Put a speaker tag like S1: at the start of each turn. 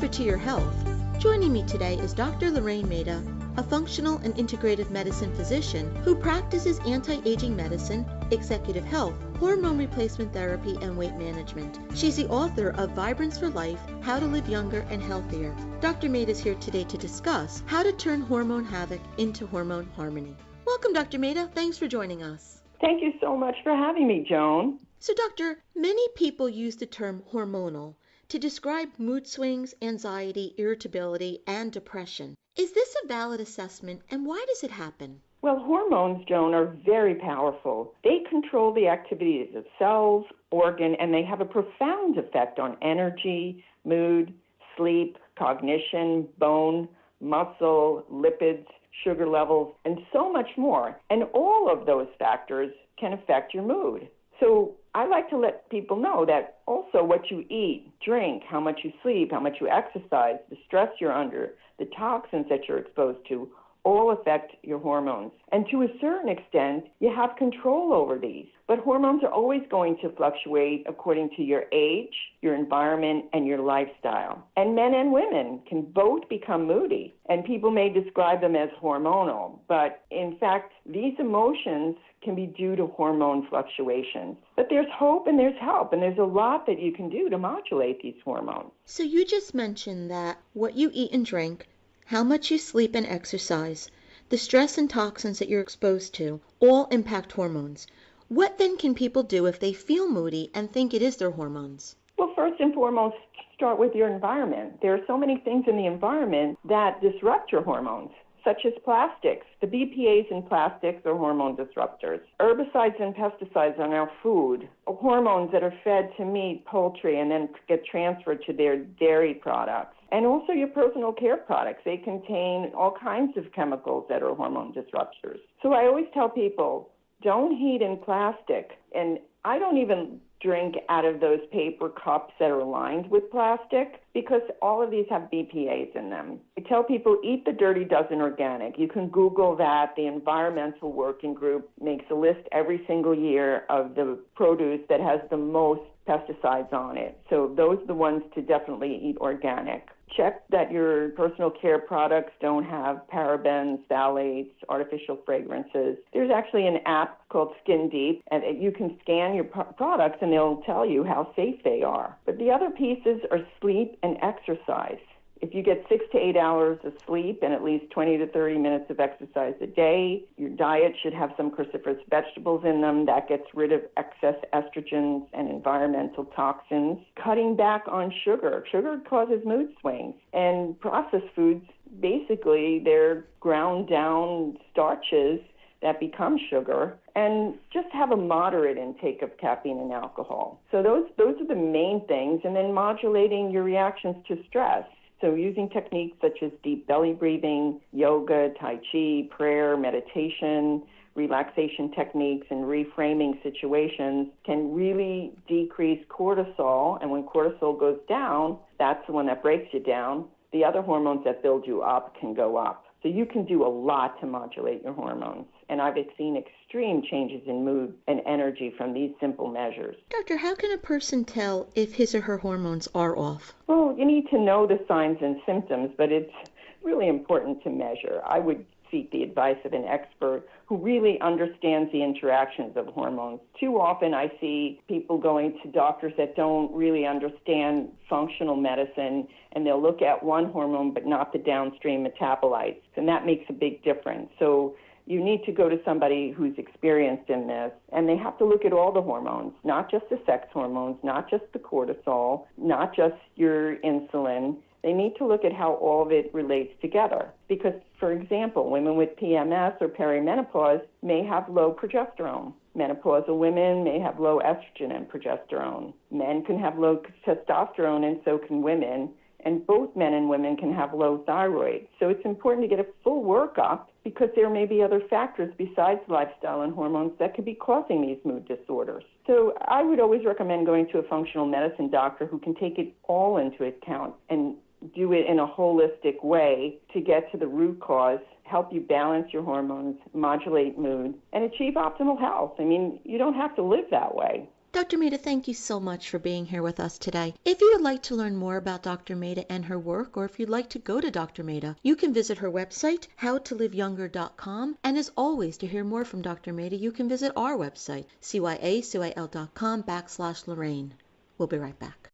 S1: Chapter to Your Health. Joining me today is Dr. Lorraine Maita, a functional and integrative medicine physician who practices anti-aging medicine, executive health, hormone replacement therapy, and weight management. She's the author of Vibrance for Life, How to Live Younger and Healthier. Dr. Maita is here today to discuss how to turn hormone havoc into hormone harmony. Welcome, Dr. Maita. Thanks for joining us.
S2: Thank you so much for having me, Joan.
S1: So, Doctor, many people use the term hormonal to describe mood swings, anxiety, irritability, and depression. Is this a valid assessment, and why does it happen?
S2: Well, hormones, Joan, are very powerful. They control the activities of cells, organ, and they have a profound effect on energy, mood, sleep, cognition, bone, muscle, lipids, sugar levels, and so much more. And all of those factors can affect your mood. So I like to let people know that also what you eat, drink, how much you sleep, how much you exercise, the stress you're under, the toxins that you're exposed to, all affect your hormones. And to a certain extent, you have control over these. But hormones are always going to fluctuate according to your age, your environment, and your lifestyle. And men and women can both become moody, and people may describe them as hormonal. But in fact, these emotions can be due to hormone fluctuations. But there's hope and there's help, and there's a lot that you can do to modulate these hormones.
S1: So you just mentioned that what you eat and drink, how much you sleep and exercise, the stress and toxins that you're exposed to, all impact hormones. What then can people do if they feel moody and think it is their hormones?
S2: Well, first and foremost, start with your environment. There are so many things in the environment that disrupt your hormones, such as plastics. The BPAs in plastics are hormone disruptors. Herbicides and pesticides on our food, hormones that are fed to meat, poultry, and then get transferred to their dairy products. And also your personal care products. They contain all kinds of chemicals that are hormone disruptors. So I always tell people, don't heat in plastic. And I don't even drink out of those paper cups that are lined with plastic because all of these have BPAs in them. I tell people, eat the Dirty Dozen organic. You can Google that. The Environmental Working Group makes a list every single year of the produce that has the most pesticides on it. So those are the ones to definitely eat organic. Check that your personal care products don't have parabens, phthalates, artificial fragrances. There's actually an app called Skin Deep, and you can scan your products and they'll tell you how safe they are. But the other pieces are sleep and exercise. If you get 6 to 8 hours of sleep and at least 20 to 30 minutes of exercise a day, your diet should have some cruciferous vegetables in them. That gets rid of excess estrogens and environmental toxins. Cutting back on sugar. Sugar causes mood swings. And processed foods, basically, they're ground down starches that become sugar, and just have a moderate intake of caffeine and alcohol. So those are the main things, and then modulating your reactions to stress. So using techniques such as deep belly breathing, yoga, tai chi, prayer, meditation, relaxation techniques, and reframing situations can really decrease cortisol. And when cortisol goes down, that's the one that breaks you down. The other hormones that build you up can go up. So you can do a lot to modulate your hormones. And I've seen extreme changes in mood and energy from these simple measures.
S1: Doctor, how can a person tell if his or her hormones are off?
S2: Well, you need to know the signs and symptoms, but it's really important to measure. I would seek the advice of an expert who really understands the interactions of hormones. Too often I see people going to doctors that don't really understand functional medicine, and they'll look at one hormone but not the downstream metabolites, and that makes a big difference. So you need to go to somebody who's experienced in this, and they have to look at all the hormones, not just the sex hormones, not just the cortisol, not just your insulin. They need to look at how all of it relates together. Because, for example, women with PMS or perimenopause may have low progesterone. Menopausal women may have low estrogen and progesterone. Men can have low testosterone, and so can women. And both men and women can have low thyroid. So it's important to get a full workup because there may be other factors besides lifestyle and hormones that could be causing these mood disorders. So I would always recommend going to a functional medicine doctor who can take it all into account and do it in a holistic way to get to the root cause, help you balance your hormones, modulate mood, and achieve optimal health. I mean, you don't have to live that way.
S1: Dr. Maita, thank you so much for being here with us today. If you would like to learn more about Dr. Maita and her work, or if you'd like to go to Dr. Maita, you can visit her website, howtoliveyounger.com. And as always, to hear more from Dr. Maita, you can visit our website, cyacyl.com/Lorraine. We'll be right back.